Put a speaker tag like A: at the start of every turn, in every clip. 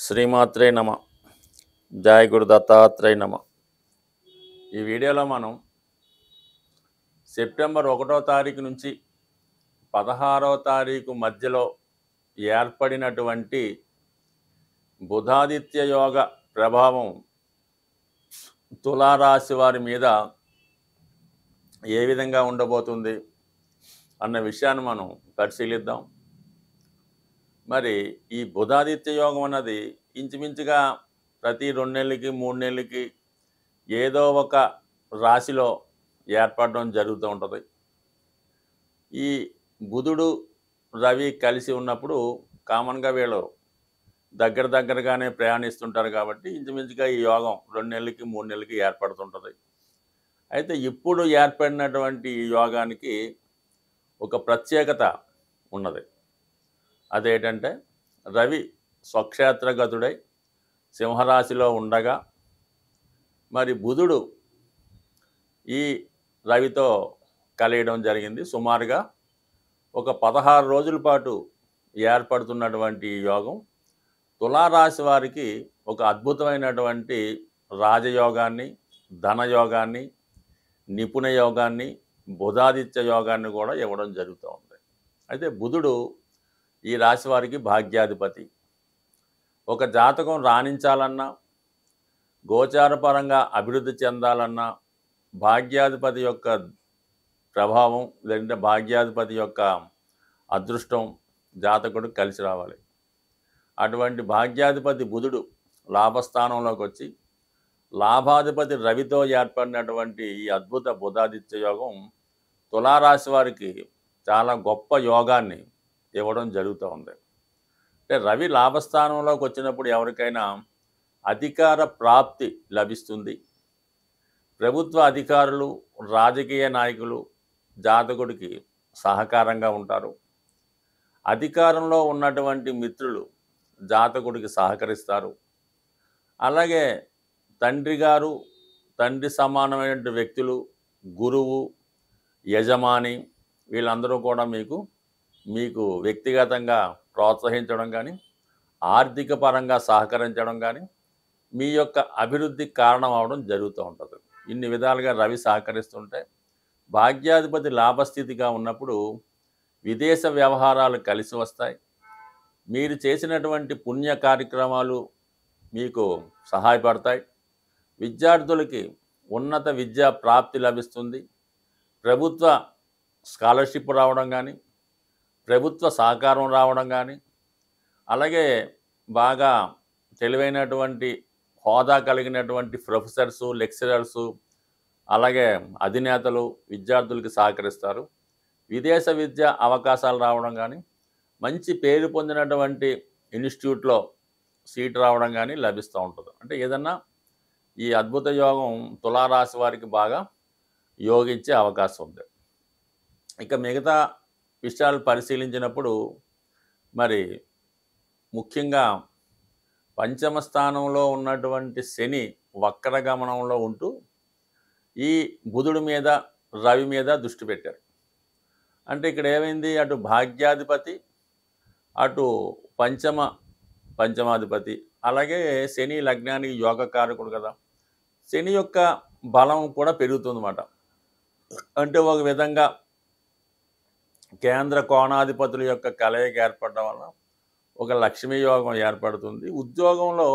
A: శ్రీమాత్రే నమ. జయ గురు దత్తాత్రేయ నమ. ఈ వీడియోలో మనం సెప్టెంబర్ 1వ తారీఖు నుంచి 16వ తారీఖు మధ్యలో ఏర్పడినటువంటి బుధాదిత్య యోగ ప్రభావం తులారాశి వారి మీద ఏ విధంగా ఉండబోతుంది అన్న విషయాన్ని మనం పరిశీలిద్దాం. మరి ఈ బుధాదిత్య యోగం అన్నది ఇంచుమించుగా ప్రతి 2 నెలలకి 3 నెలలకి ఏదో ఒక రాశిలో ఏర్పడడం జరుగుతూ ఉంటుంది. ఈ బుధుడు రవి కలిసి ఉన్నప్పుడు కామన్గా వీళ్ళు దగ్గరగానే ప్రయాణిస్తుంటారు కాబట్టి ఇంచుమించుగా ఈ యోగం 2 నెలలకి 3 నెలలకి ఏర్పడుతుంటుంది. అయితే ఇప్పుడు ఏర్పడినటువంటి ఈ యోగానికి ఒక ప్రత్యేకత ఉన్నది. అదేంటంటే రవి స్వక్షేత్రగతుడై సింహరాశిలో ఉండగా మరి బుధుడు ఈ రవితో కలియడం జరిగింది. సుమారుగా ఒక 16 రోజుల పాటు ఏర్పడుతున్నటువంటి ఈ యోగం తులారాశి వారికి ఒక అద్భుతమైనటువంటి రాజయోగాన్ని, ధనయోగాన్ని, నిపుణ యోగాన్ని, బుధాదిత్య యోగాన్ని కూడా ఇవ్వడం జరుగుతూ ఉంది. అయితే బుధుడు ఈ రాశి వారికి భాగ్యాధిపతి. ఒక జాతకం రాణించాలన్నా, గోచారపరంగా అభివృద్ధి చెందాలన్నా భాగ్యాధిపతి యొక్క ప్రభావం లేదంటే భాగ్యాధిపతి యొక్క అదృష్టం జాతకుడు కలిసి రావాలి. అటువంటి భాగ్యాధిపతి బుధుడు లాభస్థానంలోకి వచ్చి లాభాధిపతి రవితో ఏర్పడినటువంటి ఈ అద్భుత బుధాదిత్య యోగం తులారాశి వారికి చాలా గొప్ప యోగాన్ని ఇవ్వడం జరుగుతూ ఉంది. అంటే రవి లాభస్థానంలోకి వచ్చినప్పుడు ఎవరికైనా అధికార ప్రాప్తి లభిస్తుంది. ప్రభుత్వ అధికారులు, రాజకీయ నాయకులు జాతకుడికి సహకారంగా ఉంటారు. అధికారంలో ఉన్నటువంటి మిత్రులు జాతకుడికి సహకరిస్తారు. అలాగే తండ్రి గారు, తండ్రి సమానమైన వ్యక్తులు, గురువు, యజమాని వీళ్ళందరూ కూడా మీకు వ్యక్తిగతంగా ప్రోత్సహించడం కానీ, ఆర్థిక పరంగా సహకరించడం కానీ మీ యొక్క అభివృద్ధికి కారణం అవడం జరుగుతూ ఉంటుంది. ఇన్ని విధాలుగా రవి సహకరిస్తుంటే భాగ్యాధిపతి లాభస్థితిగా ఉన్నప్పుడు విదేశ వ్యవహారాలు కలిసి వస్తాయి. మీరు చేసినటువంటి పుణ్య కార్యక్రమాలు మీకు సహాయపడతాయి. విద్యార్థులకి ఉన్నత విద్యా ప్రాప్తి లభిస్తుంది. ప్రభుత్వ స్కాలర్షిప్ రావడం కానీ, ప్రభుత్వ సహకారం రావడం కానీ, అలాగే బాగా తెలివైనటువంటి హోదా కలిగినటువంటి ప్రొఫెసర్సు, లెక్చరర్సు, అలాగే అధినేతలు విద్యార్థులకి సహకరిస్తారు. విదేశ విద్య అవకాశాలు రావడం కానీ, మంచి పేరు పొందినటువంటి ఇన్స్టిట్యూట్లో సీట్ రావడం కానీ లభిస్తూ ఉంటుంది. అంటే ఏదన్నా ఈ అద్భుత యోగం తులారాశి వారికి బాగా యోగించే అవకాశం ఉంది. ఇక మిగతా విషయాలు పరిశీలించినప్పుడు మరి ముఖ్యంగా పంచమ స్థానంలో ఉన్నటువంటి శని వక్రగమనంలో ఉంటూ ఈ బుధుడి మీద, రవి మీద దృష్టి పెట్టారు. అంటే ఇక్కడ ఏమైంది, అటు భాగ్యాధిపతి, అటు పంచమాధిపతి, అలాగే శని లగ్నానికి యోగకారకుడు కదా, శని యొక్క బలం కూడా పెరుగుతుందన్నమాట. అంటే ఒక విధంగా కేంద్ర కోణాధిపతుల యొక్క కలయిక ఏర్పడడం వల్ల ఒక లక్ష్మీ యోగం ఏర్పడుతుంది. ఉద్యోగంలో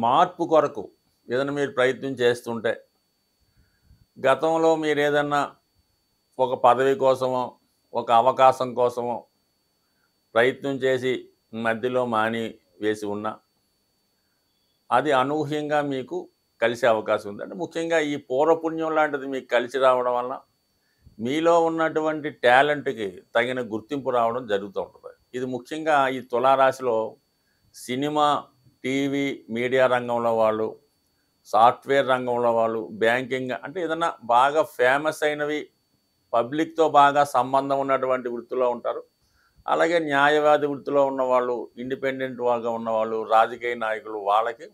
A: మార్పు కొరకు ఏదైనా మీరు ప్రయత్నం చేస్తుంటే, గతంలో మీరు ఏదన్నా ఒక పదవి కోసమో, ఒక అవకాశం కోసమో ప్రయత్నం చేసి మధ్యలో మాని వేసి ఉన్నా అది అనూహ్యంగా మీకు కలిసే అవకాశం ఉంది. అంటే ముఖ్యంగా ఈ పూర్వపుణ్యం లాంటిది మీకు కలిసి రావడం వల్ల మీలో ఉన్నటువంటి టాలెంట్కి తగిన గుర్తింపు రావడం జరుగుతూ ఉంటుంది. ఇది ముఖ్యంగా ఈ తులారాశిలో సినిమా, టీవీ, మీడియా రంగంలో వాళ్ళు, సాఫ్ట్వేర్ రంగంలో వాళ్ళు, బ్యాంకింగ్, అంటే ఏదన్నా బాగా ఫేమస్ అయినవి, పబ్లిక్తో బాగా సంబంధం ఉన్నటువంటి వృత్తిలో ఉంటారు. అలాగే న్యాయవాది వృత్తిలో ఉన్నవాళ్ళు, ఇండిపెండెంట్ వాళ్ళగా ఉన్నవాళ్ళు, రాజకీయ నాయకులు, వాళ్ళకి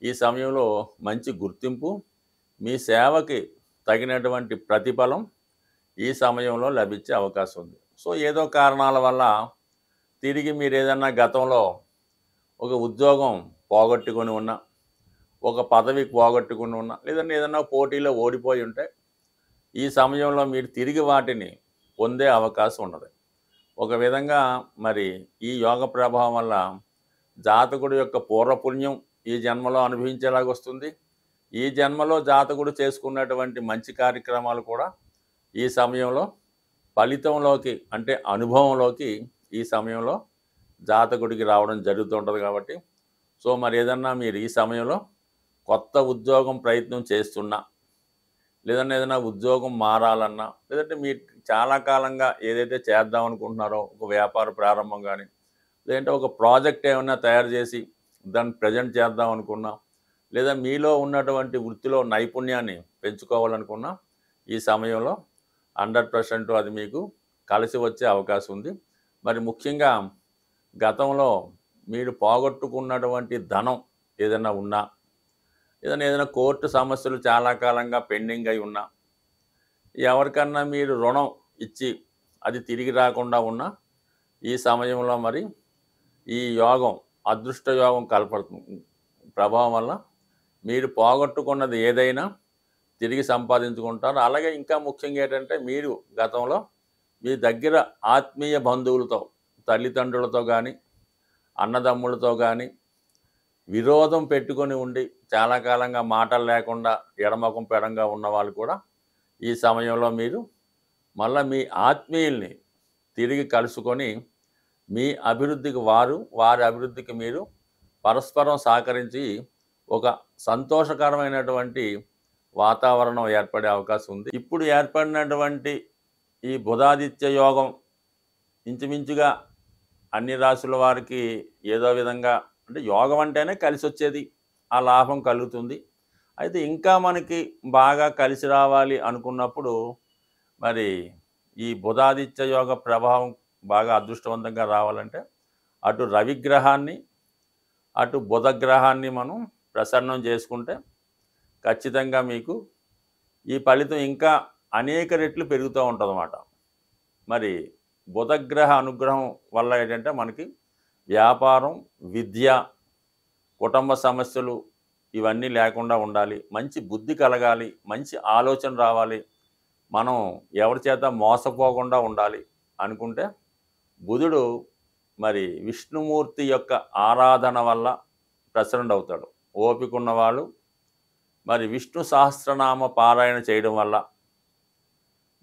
A: ఈ సమయంలో మంచి గుర్తింపు, మీ సేవకి తగినటువంటి ప్రతిఫలం ఈ సమయంలో లభించే అవకాశం ఉంది. సో ఏదో కారణాల వల్ల తిరిగి మీరు ఏదన్నా గతంలో ఒక ఉద్యోగం పోగొట్టుకొని ఉన్నా, ఒక పదవి పోగొట్టుకొని ఉన్నా, లేదంటే ఏదైనా పోటీలో ఓడిపోయి ఉంటే ఈ సమయంలో మీరు తిరిగి వాటిని పొందే అవకాశం ఉన్నది. ఒక విధంగా మరి ఈ యోగ ప్రభావం వల్ల జాతకుడి యొక్క పూర్వపుణ్యం ఈ జన్మలో అనుభవించేలాగా వస్తుంది. ఈ జన్మలో జాతకుడు చేసుకున్నటువంటి మంచి కార్యక్రమాలు కూడా ఈ సమయంలో ఫలితంలోకి, అంటే అనుభవంలోకి ఈ సమయంలో జాతకుడికి రావడం జరుగుతుంటుంది. కాబట్టి మరి ఏదన్నా మీరు ఈ సమయంలో కొత్త ఉద్యోగం ప్రయత్నం చేస్తున్నా, లేదంటే ఏదైనా ఉద్యోగం మారాలన్నా, లేదంటే మీరు చాలా కాలంగా ఏదైతే చేద్దాం అనుకుంటున్నారో ఒక వ్యాపార ప్రారంభం కానీ, లేదంటే ఒక ప్రాజెక్ట్ ఏమైనా తయారు చేసి దాన్ని ప్రజెంట్ చేద్దాం అనుకున్నా, లేదా మీలో ఉన్నటువంటి వృత్తిలో నైపుణ్యాన్ని పెంచుకోవాలనుకున్నా ఈ సమయంలో 100% అది మీకు కలిసి వచ్చే అవకాశం ఉంది. మరి ముఖ్యంగా గతంలో మీరు పోగొట్టుకున్నటువంటి ధనం ఏదైనా ఉన్నా, ఏదైనా కోర్టు సమస్యలు చాలా కాలంగా పెండింగ్ అయి ఉన్నా, ఎవరికన్నా మీరు రుణం ఇచ్చి అది తిరిగి రాకుండా ఉన్నా ఈ సమయంలో మరి ఈ యోగం, అదృష్ట యోగం కలపడుతుంది ప్రభావం వల్ల మీరు పోగొట్టుకున్నది ఏదైనా తిరిగి సంపాదించుకుంటారు. అలాగే ఇంకా ముఖ్యంగా ఏంటంటే మీరు గతంలో మీ దగ్గర ఆత్మీయ బంధువులతో, తల్లిదండ్రులతో కానీ, అన్నదమ్ములతో కానీ విరోధం పెట్టుకొని ఉండి చాలా కాలంగా మాటలు లేకుండా ఎడమొఖం పెడంగా ఉన్న వాళ్ళు కూడా ఈ సమయంలో మీరు మళ్ళీ మీ ఆత్మీయుల్ని తిరిగి కలుసుకొని మీ అభివృద్ధికి వారి అభివృద్ధికి మీరు పరస్పరం సహకరించి ఒక సంతోషకరమైనటువంటి వాతావరణం ఏర్పడే అవకాశం ఉంది. ఇప్పుడు ఏర్పడినటువంటి ఈ బుధాదిత్య యోగం ఇంచుమించుగా అన్ని రాశుల వారికి ఏదో విధంగా, అంటే యోగం అంటేనే కలిసి వచ్చేది, ఆ లాభం కలుగుతుంది. అయితే ఇంకా మనకి బాగా కలిసి రావాలి అనుకున్నప్పుడు మరి ఈ బుధాదిత్య యోగ ప్రభావం బాగా అదృష్టవంతంగా రావాలంటే అటు రవిగ్రహాన్ని అటు బుధగ్రహాన్ని మనం ప్రసన్నం చేసుకుంటే ఖచ్చితంగా మీకు ఈ ఫలితం ఇంకా అనేక రెట్లు పెరుగుతూ ఉంటుందన్నమాట. మరి బుధగ్రహ అనుగ్రహం వల్ల ఏంటంటే మనకి వ్యాపారం, విద్య, కుటుంబ సమస్యలు ఇవన్నీ లేకుండా ఉండాలి, మంచి బుద్ధి కలగాలి, మంచి ఆలోచన రావాలి, మనం ఎవరి చేత మోసపోకుండా ఉండాలి అనుకుంటే బుధుడు మరి విష్ణుమూర్తి యొక్క ఆరాధన వల్ల ప్రసన్నుడు అవుతాడు. ఓపిక ఉన్నవాళ్ళు మరి విష్ణు సహస్రనామ పారాయణ చేయడం వల్ల,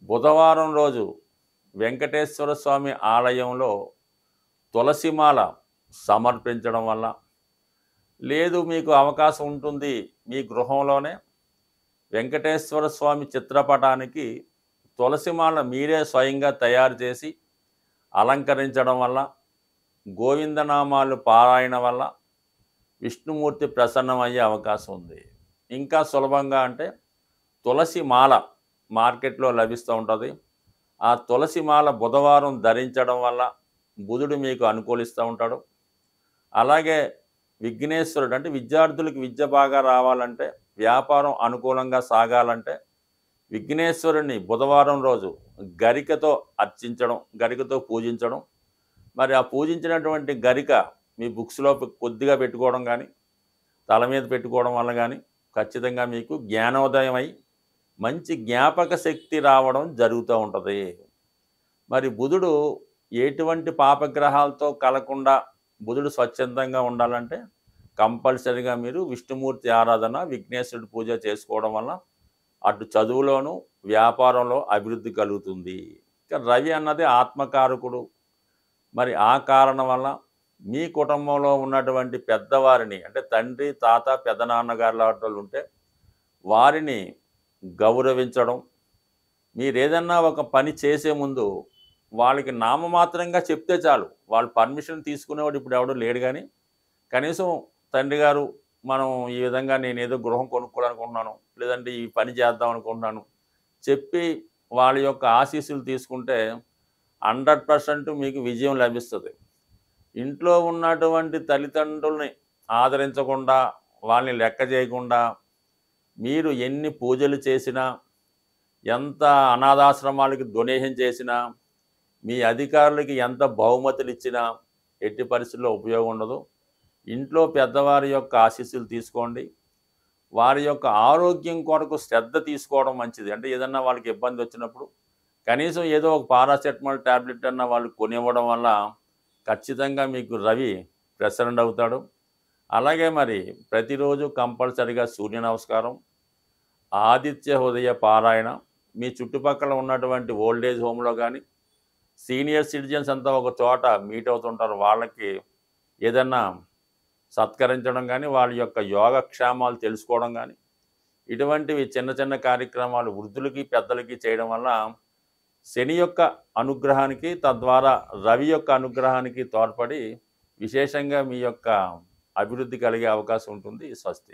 A: బుధవారం రోజు వెంకటేశ్వర స్వామి ఆలయంలో తులసిమాల సమర్పించడం వల్ల, లేదు మీకు అవకాశం ఉంటుంది మీ గృహంలోనే వెంకటేశ్వర స్వామి చిత్రపటానికి తులసిమాల మీరే స్వయంగా తయారు చేసి అలంకరించడం వల్ల, గోవిందనామాలు పారాయణ వల్ల విష్ణుమూర్తి ప్రసన్నమయ్యే అవకాశం ఉంది. ఇంకా సులభంగా అంటే తులసి మాల మార్కెట్లో లభిస్తూ ఉంటుంది. ఆ తులసి మాల బుధవారం ధరించడం వల్ల బుధుడు మీకు అనుకూలిస్తూ ఉంటాడు. అలాగే విఘ్నేశ్వరుడు, అంటే విద్యార్థులకు విద్య బాగా రావాలంటే, వ్యాపారం అనుకూలంగా సాగాలంటే విఘ్నేశ్వరుని బుధవారం రోజు గరికతో అర్చించడం, గరికతో పూజించడం. మరి ఆ పూజించినటువంటి గరిక మీ బుక్స్లో కొద్దిగా పెట్టుకోవడం కానీ, తల మీద పెట్టుకోవడం వల్ల కానీ ఖచ్చితంగా మీకు జ్ఞానోదయం అయి మంచి జ్ఞాపక శక్తి రావడం జరుగుతూ ఉంటుంది. మరి బుధుడు ఎటువంటి పాపగ్రహాలతో కలకుండా బుధుడు స్వచ్ఛందంగా ఉండాలంటే కంపల్సరీగా మీరు విష్ణుమూర్తి ఆరాధన, విఘ్నేశ్వరుడి పూజ చేసుకోవడం వల్ల అటు చదువులోను వ్యాపారంలో అభివృద్ధి కలుగుతుంది. ఇక రవి అన్నది ఆత్మకారకుడు. మరి ఆ కారణం వల్ల మీ కుటుంబంలో ఉన్నటువంటి పెద్దవారిని, అంటే తండ్రి, తాత, పెద్దనాన్నగారు లాంటి వాళ్ళు ఉంటే వారిని గౌరవించడం, మీరు ఏదన్నా ఒక పని చేసే ముందు వాళ్ళకి నామమాత్రంగా చెప్తే చాలు, వాళ్ళు పర్మిషన్ తీసుకునేవాడు ఇప్పుడు ఎవడో లేడు. కానీ కనీసం తండ్రి గారు, మనం ఈ విధంగా నేను ఏదో గృహం కొనుక్కోవాలనుకుంటున్నాను, లేదంటే ఈ పని చేద్దాం అనుకుంటున్నాను చెప్పి వాళ్ళ యొక్క ఆశీస్సులు తీసుకుంటే 100% మీకు విజయం లభిస్తుంది. ఇంట్లో ఉన్నటువంటి తల్లిదండ్రుల్ని ఆదరించకుండా, వాళ్ళని లెక్క చేయకుండా మీరు ఎన్ని పూజలు చేసినా, ఎంత అనాథాశ్రమాలకి డొనేషన్ చేసినా, మీ అధికారులకి ఎంత బహుమతులు ఇచ్చినా ఎట్టి పరిస్థితుల్లో ఉపయోగం ఉండదు. ఇంట్లో పెద్దవారి యొక్క ఆశీస్సులు తీసుకోండి. వారి యొక్క ఆరోగ్యం కొరకు శ్రద్ధ తీసుకోవడం మంచిది. అంటే ఏదన్నా వాళ్ళకి ఇబ్బంది వచ్చినప్పుడు కనీసం ఏదో ఒక పారాసెటమాల్ టాబ్లెట్ అన్న వాళ్ళు కొనివ్వడం వల్ల ఖచ్చితంగా మీకు రవి ప్రసరణ అవుతాడు. అలాగే మరి ప్రతిరోజు కంపల్సరిగా సూర్య నమస్కారం, ఆదిత్య హృదయ పారాయణ, మీ చుట్టుపక్కల ఉన్నటువంటి ఓల్డేజ్ హోమ్లో కానీ సీనియర్ సిటిజన్స్ అంతా ఒక చోట మీట్ అవుతుంటారు. వాళ్ళకి ఏదన్నా సత్కరించడం కానీ, వాళ్ళ యొక్క యోగక్షేమాలు తెలుసుకోవడం కానీ, ఇటువంటివి చిన్న చిన్న కార్యక్రమాలు వృద్ధులకి పెద్దలకి చేయడం వల్ల శని యొక్క అనుగ్రహానికి, తద్వారా రవి యొక్క అనుగ్రహానికి తోడ్పడి విశేషంగా మీ యొక్క అభివృద్ధి కలిగే అవకాశం ఉంటుంది. స్వస్తి.